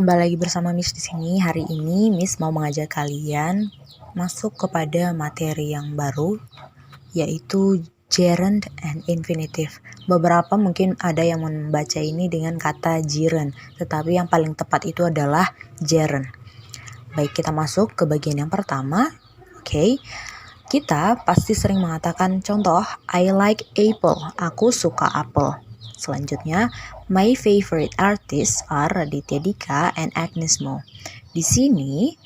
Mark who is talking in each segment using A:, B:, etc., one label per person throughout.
A: kembali lagi bersama Miss di sini. Hari ini Miss mau mengajak kalian masuk kepada materi yang baru, yaitu gerund and infinitive. Beberapa mungkin ada yang membaca ini dengan kata gerund, tetapi yang paling tepat itu adalah gerund. Baik, kita masuk ke bagian yang pertama. Oke. Kita pasti sering mengatakan contoh, I like apple, aku suka apel. Selanjutnya, my favorite artists are Raditya Dika and Agnes Mo. Di sini,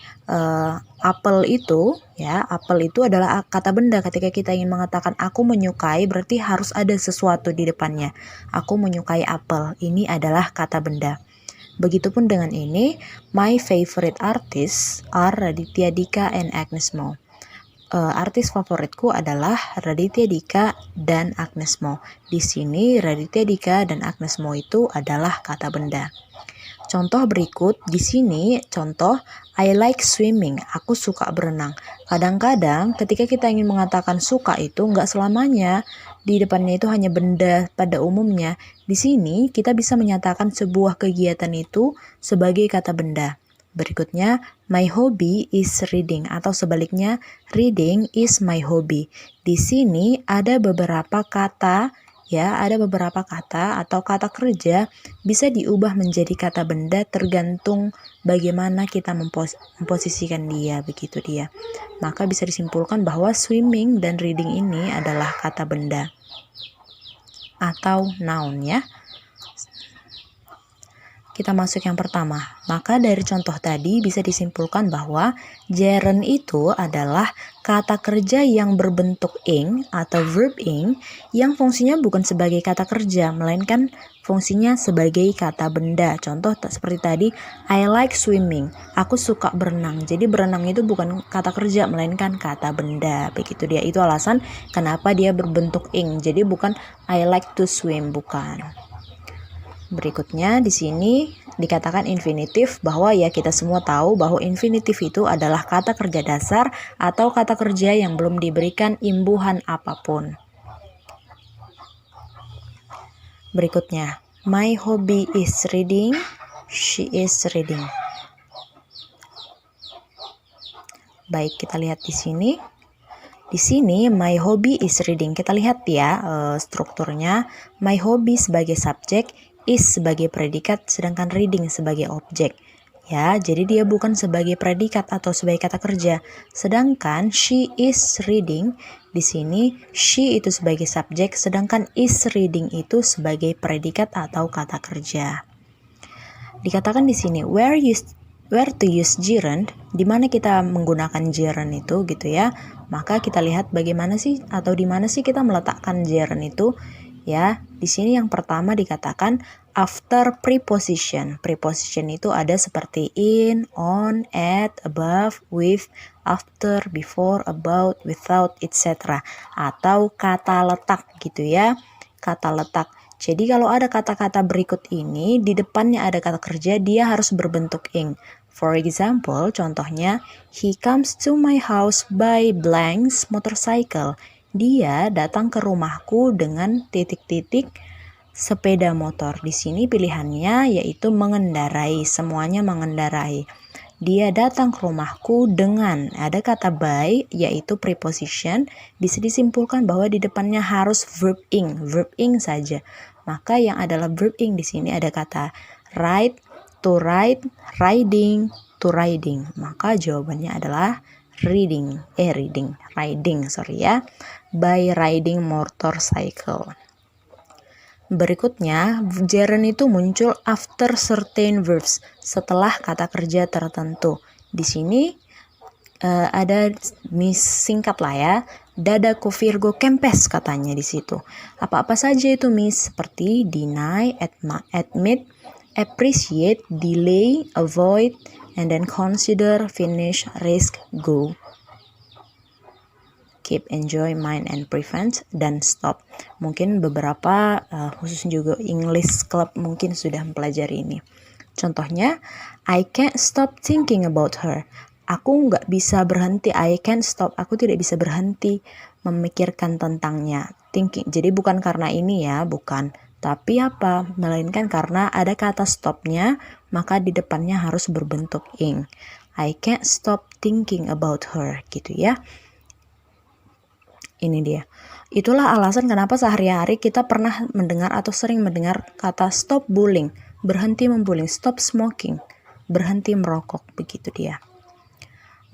A: apel itu adalah kata benda. Ketika kita ingin mengatakan aku menyukai, berarti harus ada sesuatu di depannya. Aku menyukai apel, ini adalah kata benda. Begitupun dengan ini, my favorite artists are Raditya Dika and Agnes Mo. Artis favoritku adalah Raditya Dika dan Agnes Mo. Di sini Raditya Dika dan Agnes Mo itu adalah kata benda. Contoh berikut, di sini contoh I like swimming, aku suka berenang. Kadang-kadang ketika kita ingin mengatakan suka itu nggak selamanya di depannya itu hanya benda pada umumnya. Di sini kita bisa menyatakan sebuah kegiatan itu sebagai kata benda. Berikutnya, my hobby is reading atau sebaliknya, reading is my hobby. Di sini ada beberapa kata atau kata kerja bisa diubah menjadi kata benda tergantung bagaimana kita memposisikan dia, begitu dia. Maka bisa disimpulkan bahwa swimming dan reading ini adalah kata benda atau noun ya. Kita masuk yang pertama. Maka dari contoh tadi bisa disimpulkan bahwa gerund itu adalah kata kerja yang berbentuk ing atau verb ing yang fungsinya bukan sebagai kata kerja, melainkan fungsinya sebagai kata benda. Contoh seperti tadi, I like swimming. Aku suka berenang. Jadi berenang itu bukan kata kerja, melainkan kata benda. Begitu dia. Itu alasan kenapa dia berbentuk ing. Jadi bukan I like to swim, bukan. Berikutnya di sini dikatakan infinitif, bahwa ya kita semua tahu bahwa infinitif itu adalah kata kerja dasar atau kata kerja yang belum diberikan imbuhan apapun. Berikutnya, my hobby is reading, she is reading. Baik, kita lihat di sini. Di sini my hobby is reading. Kita lihat ya strukturnya. My hobby sebagai subjek, is sebagai predikat, sedangkan reading sebagai objek. Ya, jadi dia bukan sebagai predikat atau sebagai kata kerja. Sedangkan she is reading, di sini she itu sebagai subjek, sedangkan is reading itu sebagai predikat atau kata kerja. Dikatakan di sini where to use gerund, di mana kita menggunakan gerund itu gitu ya. Maka kita lihat bagaimana sih atau di mana sih kita meletakkan gerund itu. Ya, di sini yang pertama dikatakan after preposition. Preposition itu ada seperti in, on, at, above, with, after, before, about, without, etc. Atau kata letak gitu ya. Kata letak. Jadi kalau ada kata-kata berikut ini, di depannya ada kata kerja, dia harus berbentuk ing. For example, contohnya, he comes to my house by blank's motorcycle. Dia datang ke rumahku dengan titik-titik sepeda motor. Di sini pilihannya yaitu mengendarai, semuanya mengendarai. Dia datang ke rumahku dengan ada kata by yaitu preposition, bisa disimpulkan bahwa di depannya harus verb ing saja. Maka yang adalah verb ing di sini ada kata ride, to ride, riding, to riding. Maka jawabannya adalah riding, by riding motorcycle. Berikutnya, gerund itu muncul after certain verbs, setelah kata kerja tertentu. Di sini ada singkat lah ya. Dadaku Virgo kempes katanya di situ. Apa-apa saja itu Miss, seperti deny, admit, appreciate, delay, avoid, and then consider, finish, risk, go. Keep, enjoy, mind, and prevent, dan stop. Mungkin beberapa khusus juga English Club mungkin sudah mempelajari ini. Contohnya, I can't stop thinking about her. Aku nggak bisa berhenti, I can't stop. Aku tidak bisa berhenti memikirkan tentangnya. Thinking, jadi bukan karena ini ya, bukan. Tapi apa? Melainkan karena ada kata stopnya, maka di depannya harus berbentuk ing. I can't stop thinking about her, gitu ya. Ini dia. Itulah alasan kenapa sehari-hari kita pernah mendengar atau sering mendengar kata stop bullying, berhenti membullying, stop smoking, berhenti merokok, begitu dia.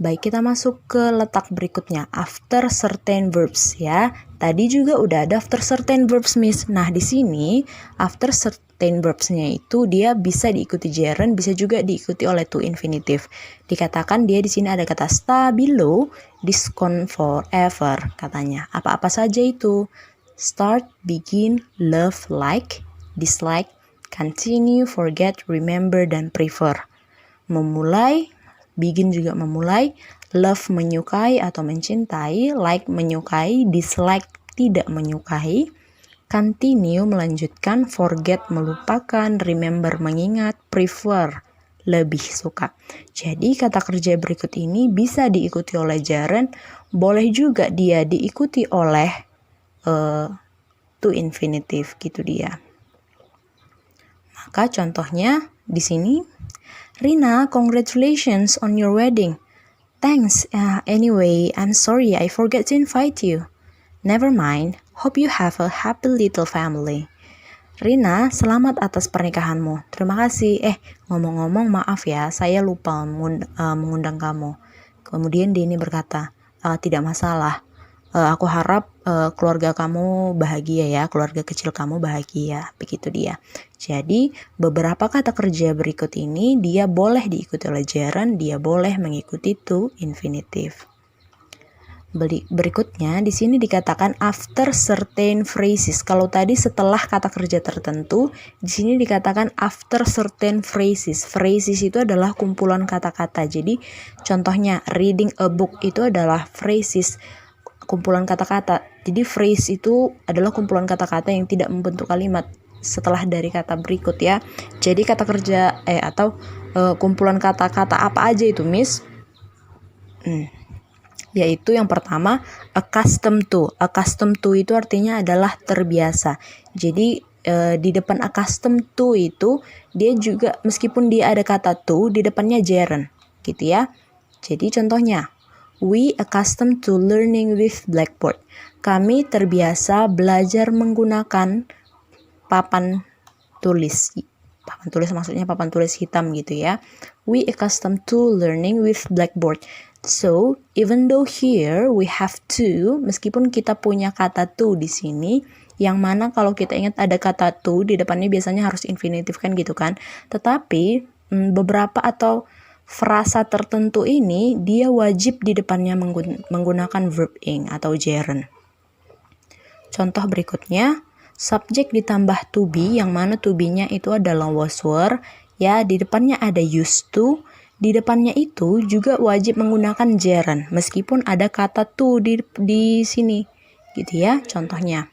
A: Baik, kita masuk ke letak berikutnya, after certain verbs ya. Tadi juga udah ada after certain verbs, Miss. Nah, di sini after certain verbs-nya itu dia bisa diikuti gerund, bisa juga diikuti oleh to infinitive. Dikatakan dia di sini ada kata stabilo, discount forever katanya. Apa-apa saja itu? Start, begin, love, like, dislike, continue, forget, remember, dan prefer. Memulai, begin juga memulai, love menyukai atau mencintai, like menyukai, dislike tidak menyukai, continue melanjutkan, forget melupakan, remember mengingat, prefer lebih suka. Jadi kata kerja berikut ini bisa diikuti oleh gerund, boleh juga dia diikuti oleh to infinitive, gitu dia. Maka contohnya di sini, Rina, congratulations on your wedding. Thanks. Anyway, I'm sorry I forgot to invite you. Never mind. Hope you have a happy little family. Rina, selamat atas pernikahanmu. Terima kasih. Ngomong-ngomong maaf ya, saya lupa mengundang kamu. Kemudian Denny berkata, tidak masalah. Aku harap keluarga kamu bahagia ya, keluarga kecil kamu bahagia, begitu dia. Jadi beberapa kata kerja berikut ini dia boleh diikuti oleh gerund, dia boleh mengikuti to infinitive. Berikutnya di sini dikatakan after certain phrases. Kalau tadi setelah kata kerja tertentu, di sini dikatakan after certain phrases. Phrases itu adalah kumpulan kata-kata. Jadi contohnya reading a book itu adalah phrases, kumpulan kata-kata. Jadi phrase itu adalah kumpulan kata-kata yang tidak membentuk kalimat setelah dari kata berikut ya. Jadi kata kerja atau kumpulan kata-kata apa aja itu, Miss? Yaitu yang pertama accustomed to. Accustomed to itu artinya adalah terbiasa. Jadi di depan accustomed to itu dia juga meskipun dia ada kata to di depannya gerund, gitu ya. Jadi contohnya, we accustomed to learning with blackboard. Kami terbiasa belajar menggunakan papan tulis. Papan tulis maksudnya papan tulis hitam gitu ya. We accustomed to learning with blackboard. So, even though here we have to, meskipun kita punya kata to di sini, yang mana kalau kita ingat ada kata to di depannya biasanya harus infinitif kan gitu kan. Tetapi beberapa atau frasa tertentu ini dia wajib di depannya menggunakan verb ing atau gerund. Contoh berikutnya, subjek ditambah to be, yang mana to be-nya itu adalah was were, ya di depannya ada used to, di depannya itu juga wajib menggunakan gerund meskipun ada kata to di sini, gitu ya. Contohnya,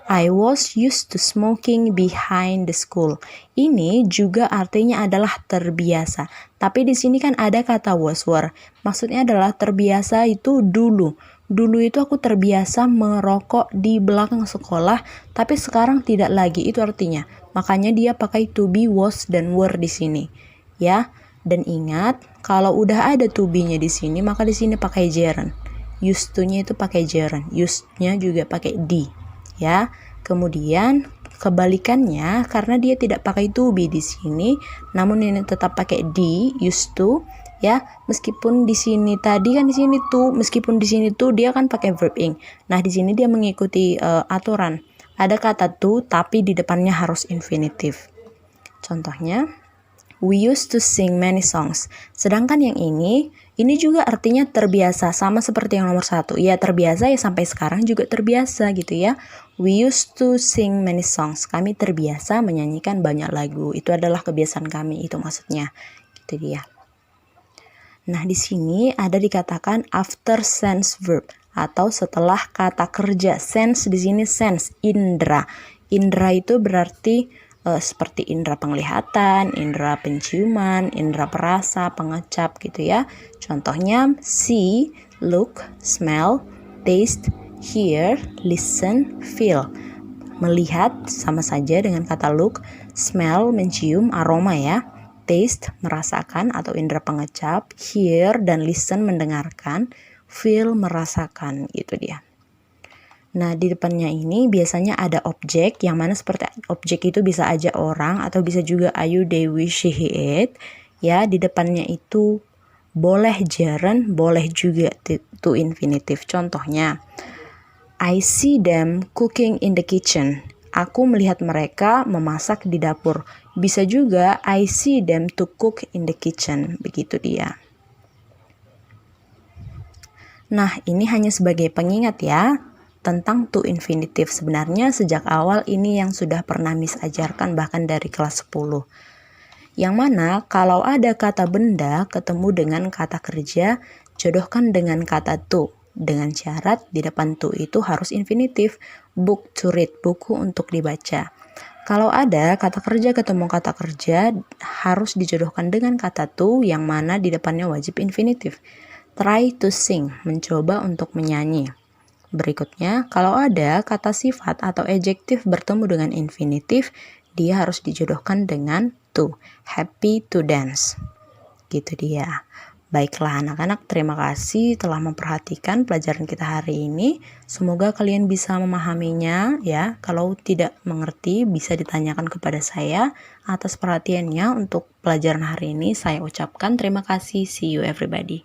A: I was used to smoking behind the school. Ini juga artinya adalah terbiasa. Tapi di sini kan ada kata was were. Maksudnya adalah terbiasa itu dulu. Dulu itu aku terbiasa merokok di belakang sekolah, tapi sekarang tidak lagi. Itu artinya. Makanya dia pakai to be, was, dan were di sini. Ya. Dan ingat, kalau udah ada to be-nya di sini, maka di sini pakai gerund. Used to-nya itu pakai gerund. Used-nya juga pakai di. Ya. Kemudian kebalikannya, karena dia tidak pakai to be di sini, namun ini tetap pakai di, used to, ya. Meskipun di sini tadi kan di sini to, meskipun di sini to dia kan pakai verb ing. Nah, di sini dia mengikuti aturan. Ada kata to tapi di depannya harus infinitif. Contohnya, we used to sing many songs. Sedangkan yang ini juga artinya terbiasa, sama seperti yang nomor 1. Ya terbiasa ya, sampai sekarang juga terbiasa gitu ya. We used to sing many songs. Kami terbiasa menyanyikan banyak lagu. Itu adalah kebiasaan kami, itu maksudnya. Gitu dia. Nah, di sini ada dikatakan after sense verb atau setelah kata kerja. Sense di sini sense, indra. Indra itu berarti seperti indera penglihatan, indera penciuman, indera perasa, pengecap gitu ya. Contohnya see, look, smell, taste, hear, listen, feel. Melihat sama saja dengan kata look, smell mencium aroma ya, taste merasakan atau indera pengecap, hear dan listen mendengarkan, feel merasakan, gitu dia. Nah, di depannya ini biasanya ada objek, yang mana seperti objek itu bisa aja orang atau bisa juga ayu, they, we, she, he, it. Ya, di depannya itu boleh gerund, boleh juga to infinitive. Contohnya, I see them cooking in the kitchen. Aku melihat mereka memasak di dapur. Bisa juga I see them to cook in the kitchen. Begitu dia. Nah, ini hanya sebagai pengingat ya tentang to infinitive. Sebenarnya sejak awal ini yang sudah pernah Miss ajarkan bahkan dari kelas 10. Yang mana kalau ada kata benda ketemu dengan kata kerja, jodohkan dengan kata to. Dengan syarat di depan to itu harus infinitif. Book to read, buku untuk dibaca. Kalau ada kata kerja ketemu kata kerja, harus dijodohkan dengan kata to yang mana di depannya wajib infinitif. Try to sing, mencoba untuk menyanyi. Berikutnya, kalau ada kata sifat atau adjektif bertemu dengan infinitif, dia harus dijodohkan dengan to. Happy to dance. Gitu dia. Baiklah anak-anak, terima kasih telah memperhatikan pelajaran kita hari ini. Semoga kalian bisa memahaminya ya. Kalau tidak mengerti bisa ditanyakan kepada saya. Atas perhatiannya untuk pelajaran hari ini saya ucapkan terima kasih. See you everybody.